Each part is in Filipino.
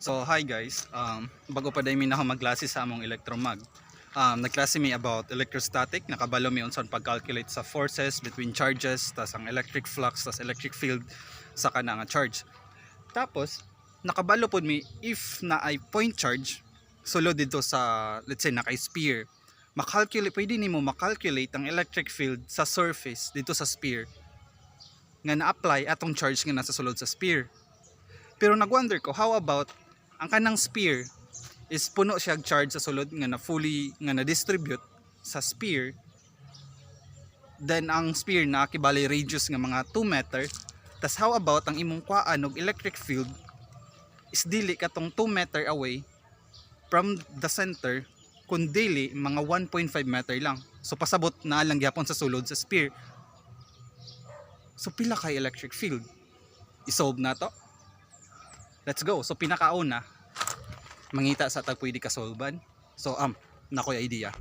So hi guys, bago pa dahil ako magklase sa among electromag, nagklase mi about electrostatic, nakabalo mi unsan pag-calculate sa forces between charges, tas ang electric flux, tas electric field sa kana nga charge. Tapos nakabalo pod mi if na ay point charge sulod dito sa, let's say naka sphere, pwede nimo makalculate ang electric field sa surface dito sa sphere nga na-apply atong charge nga nasa sulod sa sphere. Pero nag-wonder ko, how about ang kanang sphere is puno siya charge sa sulod nga na fully nga na-distribute sa sphere, then ang sphere na kibali radius nga mga 2 meter. Tas how about ang imong kuhaan og electric field is dili katong 2 meter away from the center, kun dili mga 1.5 meter lang. So pasabot na lang gyapon sa sulod sa sphere. So pila kay electric field? I-solve na to. Let's go. So pinakauna, mangita sa tag pwede kasolban. So nakoy idea.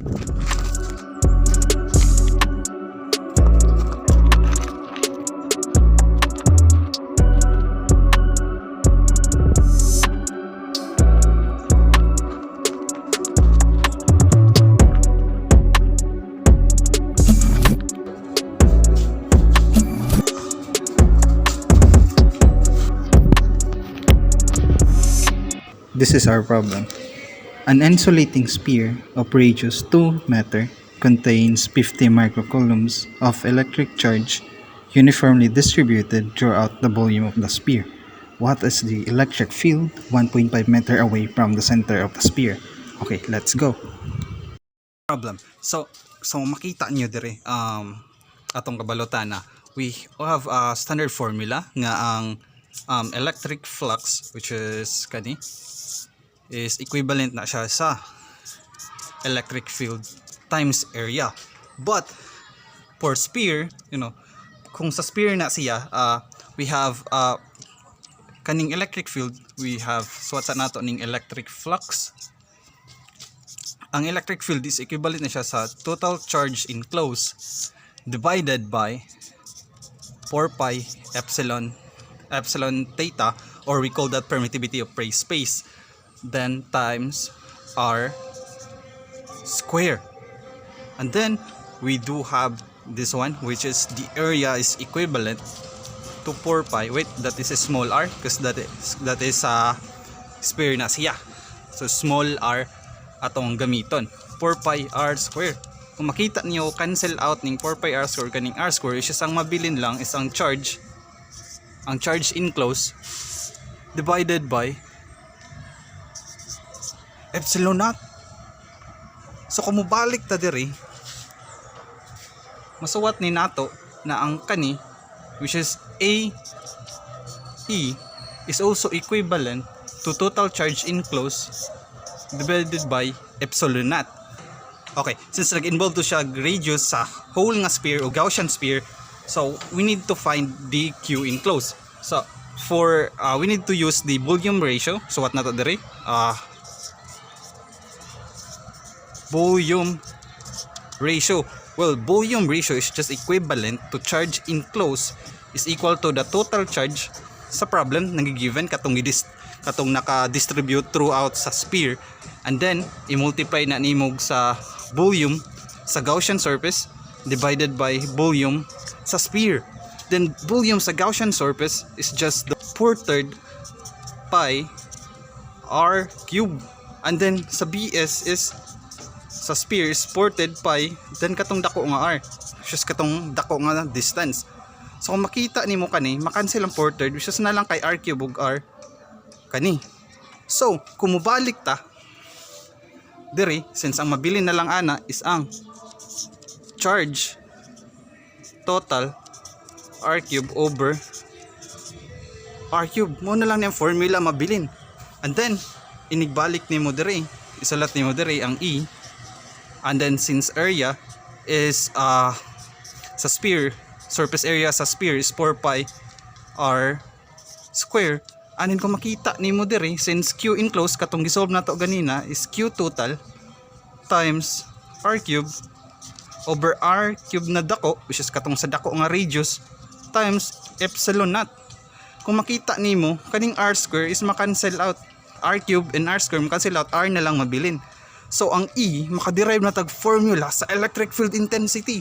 This is our problem. An insulating sphere of radius 2 meter contains 50 microcoulombs of electric charge uniformly distributed throughout the volume of the sphere. What is the electric field 1.5 meter away from the center of the sphere? Okay, let's go. Problem. So makita niyo dire atong kabalota na we have a standard formula nga ang electric flux, which is kani, is equivalent na siya sa electric field times area. But for sphere, kung sa sphere na siya, we have kaning electric field, we have swat sa nato ning electric flux. Ang electric field is equivalent na siya sa total charge enclosed divided by 4 pi epsilon theta, or we call that permittivity of free space, then times r square. And then we do have this one, which is the area is equivalent to 4 pi. Wait, that is a small r because that is a sphere na siya. So small r atong gamiton, 4 pi r square. Kung makita niyo, cancel out ning 4 pi r square kaning r square, is ang mabilin lang is ang charge enclosed divided by epsilon naught. So kung mubalik ta diri, masuwat ni nato na ang kani, which is AE, is also equivalent to total charge enclosed divided by epsilon naught. Okay, since nag-involve to siya radius sa whole nga sphere o Gaussian sphere, so we need to find the Q enclosed. So for we need to use the volume ratio. So what na to diri? Volume ratio. Well, volume ratio is just equivalent to charge enclosed is equal to the total charge sa problem nang-given katong naka-distribute throughout sa sphere, and then i-multiply na nimog sa volume sa Gaussian surface divided by volume sa sphere. Then volume sa Gaussian surface is just the 4/3 pi r cube, and then sa BS is sa sphere is 4/3 pi, then katong dako nga r, just katong dako nga distance. So kung makita nimo kani, makancel ang 4/3, which is na lang kay r cube ug r kani. So kung mubalik ta diri, since ang mabilin na lang ana is ang charge total r cube over r cube, mo na lang yung formula mabilin. And then inigbalik nimo diri, isulat nimo diri ang E. And then since area is sa sphere, surface area sa sphere is 4 pi r square, anin kung makita nimo diri, since Q enclosed katong gisolve nato ganina is Q total times r cube over r cube na dako, which is katong sa dako nga radius, times epsilon naught. Kung makita nimo, kaning r square is makancel out. R cube and R square, cancel out, R na lang mabilin. So ang E makaderive na tag formula sa electric field intensity,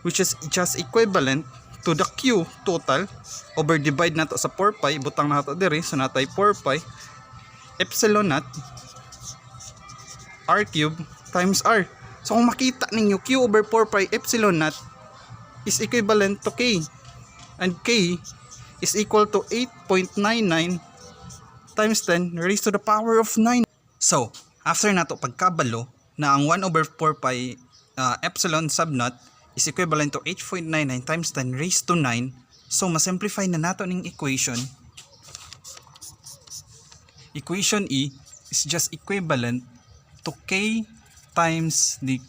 which is just equivalent to the Q total over divide nato sa 4 pi, butang nato diri, so natay 4 pi epsilon naught R cube times R. So kung makita ninyo, Q over 4 pi epsilon naught is equivalent to K, and K is equal to 8.99 times 10 raised to the power of 9. So after nato pagkabalo na ang 1 over 4 pi epsilon sub naught is equivalent to 8.99 times 10 raised to 9, so masimplify na nato ning equation. Equation E is just equivalent to K times the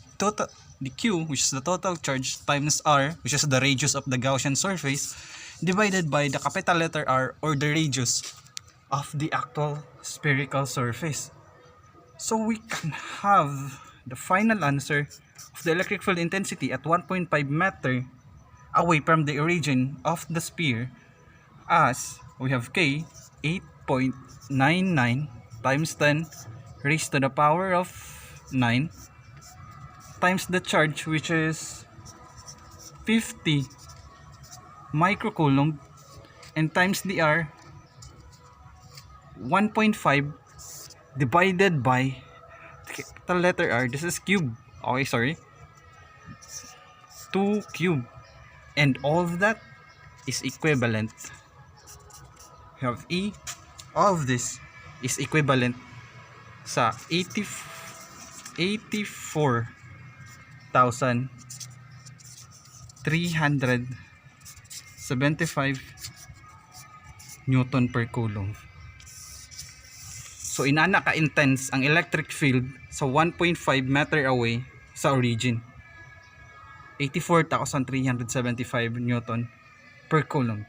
Q, which is the total charge, times R, which is the radius of the Gaussian surface, divided by the capital letter R, or the radius of the actual spherical surface. So we can have the final answer of the electric field intensity at 1.5 meter away from the origin of the sphere, as we have K 8.99 times 10 raised to the power of 9 times the charge, which is 50 microcoulomb, and times the R 1.5 divided by the capital letter R, this is cube, okay, sorry, 2 cube, and all of that is equivalent. We have E, all of this is equivalent sa 84,375 Newton per coulomb. So inana ka intense ang electric field sa 1.5 meter away sa origin. 84,375 Newton per coulomb.